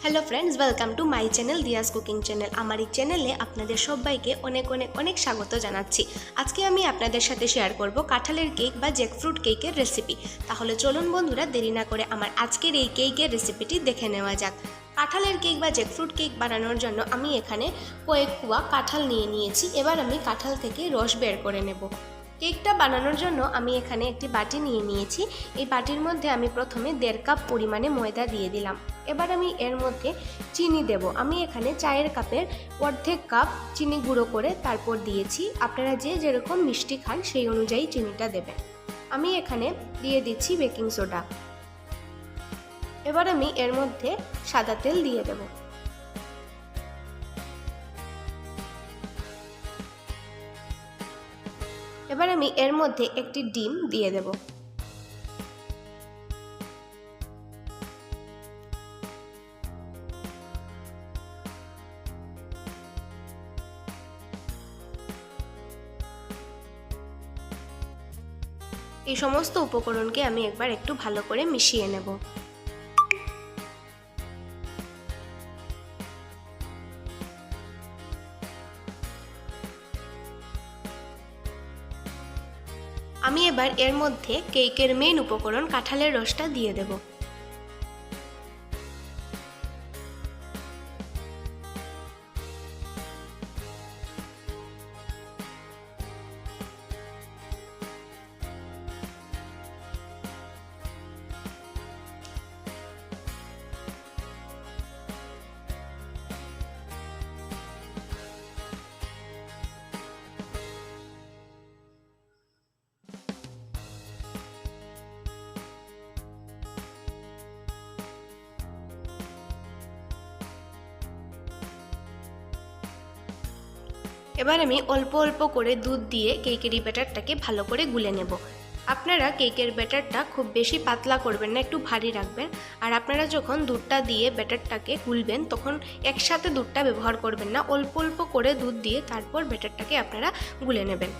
Hello friends, welcome to my channel দিয়াস cooking channel. আমার এই চ্যানেলে আপনাদের সবাইকে অনেক অনেক অনেক স্বাগত জানাচ্ছি। আজকে আমি আপনাদের সাথে শেয়ার করব কাঁঠালের কেক বা জ্যাকফ্রুট কেকের রেসিপি। তাহলে চলুন বন্ধুরা, দেরি না করে আমার আজকের এই কেকের রেসিপিটি দেখে নেওয়া যাক। কাঁঠালের কেক বা জ্যাকফ্রুট কেক বানানোর জন্য আমি এখানে কয়েক কুয়া কাঁঠাল নিয়ে নিয়েছি। এবার আমি কাঁঠাল থেকে রস বের করে নেব। কেকটা বানানোর জন্য আমি এখানে একটি বাটি নিয়ে নিয়েছি। এই বাটির মধ্যে আমি প্রথমে 1.5 কাপ পরিমাণে ময়দা দিয়ে দিলাম। এবার আমি এর মধ্যে চিনি দেব। আমি এখানে চায়ের কাপের অর্ধেক কাপ চিনি গুঁড়ো করে তারপর দিয়েছি। আপনারা যে যেরকম মিষ্টি খান সেই অনুযায়ী চিনিটা দেবেন। আমি এখানে দিয়ে দিচ্ছি বেকিং সোডা। এবার আমি এর মধ্যে সাদা তেল দিয়ে দেব। এবার আমি এর মধ্যে একটি ডিম দিয়ে দেব। এই সমস্ত উপকরণকে আমি একবার একটু ভালো করে মিশিয়ে নেব। আমি এবার এর মধ্যে কেকের মেইন উপকরণ কাঁঠালের রসটা দিয়ে দেব। এবার আমি অল্প অল্প করে দুধ দিয়ে কেকের এই ব্যাটারটাকে ভালো করে গুলে নেব। আপনারা কেকের ব্যাটারটা খুব বেশি পাতলা করবেন না, একটু ভারী রাখবেন। আর আপনারা যখন দুধটা দিয়ে ব্যাটারটাকে গুলবেন তখন একসাথে দুধটা ব্যবহার করবেন না, অল্প অল্প করে দুধ দিয়ে তারপর ব্যাটারটাকে আপনারা গুলে নেবেন।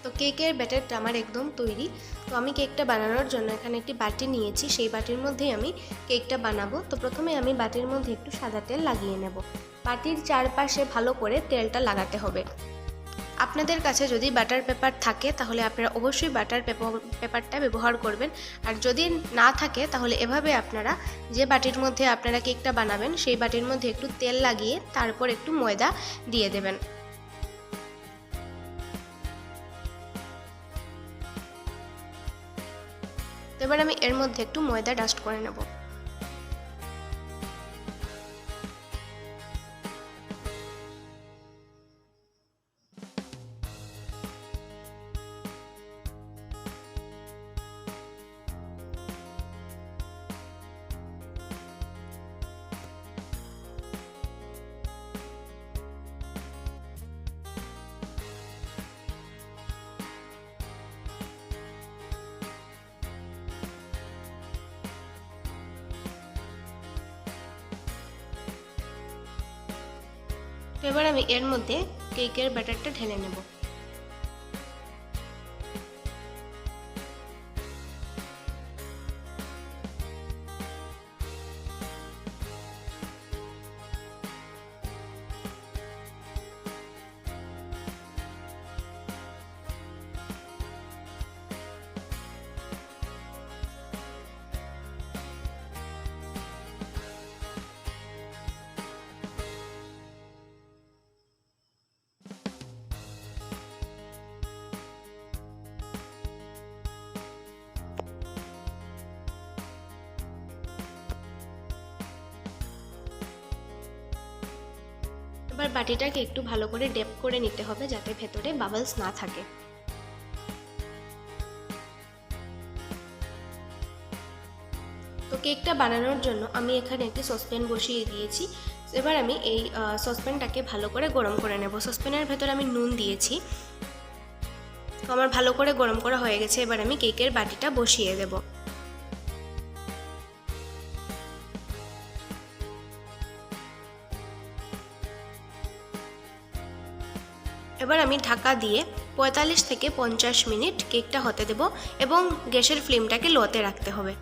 তো কেকের ব্যাটারটা আমার একদম তৈরি। তো আমি কেকটা বানানোর জন্য এখানে একটি বাটি নিয়েছি, সেই বাটির মধ্যেই আমি কেকটা বানাবো। তো প্রথমে আমি বাটির মধ্যে একটু সাদা তেল লাগিয়ে নেব। বাটির চারপাশে ভালো করে তেলটা লাগাতে হবে। আপনাদের কাছে যদি বাটার পেপার থাকে তাহলে আপনারা অবশ্যই বাটার পেপারটা ব্যবহার করবেন। আর যদি না থাকে তাহলে এভাবে আপনারা যে বাটির মধ্যে আপনারা কেকটা বানাবেন সেই বাটির মধ্যে একটু তেল লাগিয়ে তারপর একটু ময়দা দিয়ে দেবেন। এবার আমি এর মধ্যে একটু ময়দা ডাস্ট করে নেব। তো এবার আমি এর মধ্যে কেকের ব্যাটারটা ঢেলে নেব। এবার বাটিটাকে একটু ভালো করে ডেপ করে নিতে হবে যাতে ভেতরে বাবলস না থাকে। তো কেকটা বানানোর জন্য আমি এখানে একটি সসপ্যান বসিয়ে দিয়েছি। এবার আমি এই সসপ্যানটাকে ভালো করে গরম করে নেব। সসপ্যানের ভেতরে আমি নুন দিয়েছি। তো আমার ভালো করে গরম করা হয়ে গেছে। এবার আমি কেকের বাটিটা বসিয়ে দেব। এবার আমি ঢাকা দিয়ে 45 থেকে 50 মিনিট কেকটা হতে দেব এবং গ্যাসের ফ্লেমটাকে লোতে রাখতে হবে।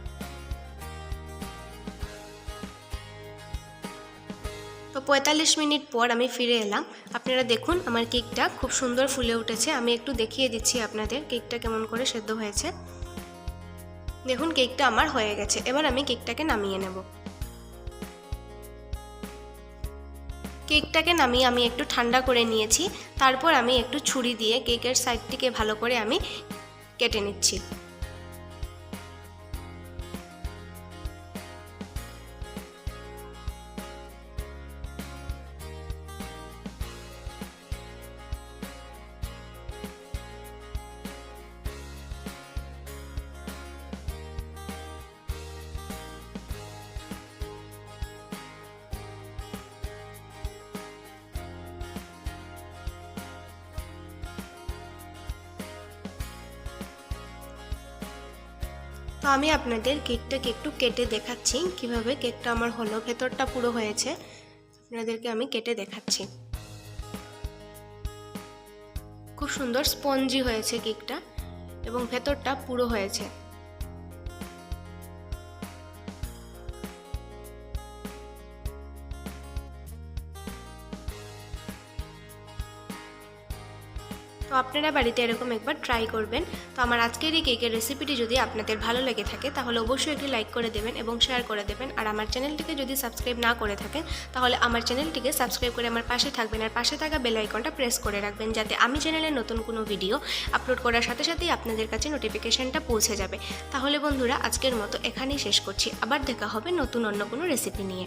তো 45 মিনিট পর আমি ফিরে এলাম। আপনারা দেখুন আমার কেকটা খুব সুন্দর ফুলে উঠেছে। আমি একটু দেখিয়ে দিচ্ছি আপনাদের কেকটা কেমন করে সেদ্ধ হয়েছে। দেখুন কেকটা আমার হয়ে গেছে। এবার আমি কেকটাকে নামিয়ে নেব। কেকটাকে নামিয়ে আমি একটু ঠান্ডা করে নিয়েছি। তারপর আমি একটু ছুরি দিয়ে কেকের সাইডটিকে ভালো করে আমি কেটে নিচ্ছি। তো আমি আপনাদের কেকটাকে একটু কেটে দেখাচ্ছি কিভাবে কেকটা আমার হলো। ভেতরটা পুরো হয়েছে, আপনাদেরকে আমি কেটে দেখাচ্ছি। খুব সুন্দর স্পঞ্জি হয়েছে কেকটা এবং ভেতরটা পুরো হয়েছে। তো আপনারা বাড়িতে এরকম একবার ট্রাই করবেন। তো আমার আজকের এই কেকের রেসিপিটি যদি আপনাদের ভালো লেগে থাকে তাহলে অবশ্যই একটি লাইক করে দেবেন এবং শেয়ার করে দেবেন। আর আমার চ্যানেলটিকে যদি সাবস্ক্রাইব না করে থাকেন তাহলে আমার চ্যানেলটিকে সাবস্ক্রাইব করে আমার পাশে থাকবেন আর পাশে থাকা বেল আইকনটা প্রেস করে রাখবেন যাতে আমি চ্যানেলে নতুন কোনো ভিডিও আপলোড করার সাথে সাথেই আপনাদের কাছে নোটিফিকেশানটা পৌঁছে যাবে। তাহলে বন্ধুরা আজকের মতো এখানেই শেষ করছি। আবার দেখা হবে নতুন অন্য কোনো রেসিপি নিয়ে।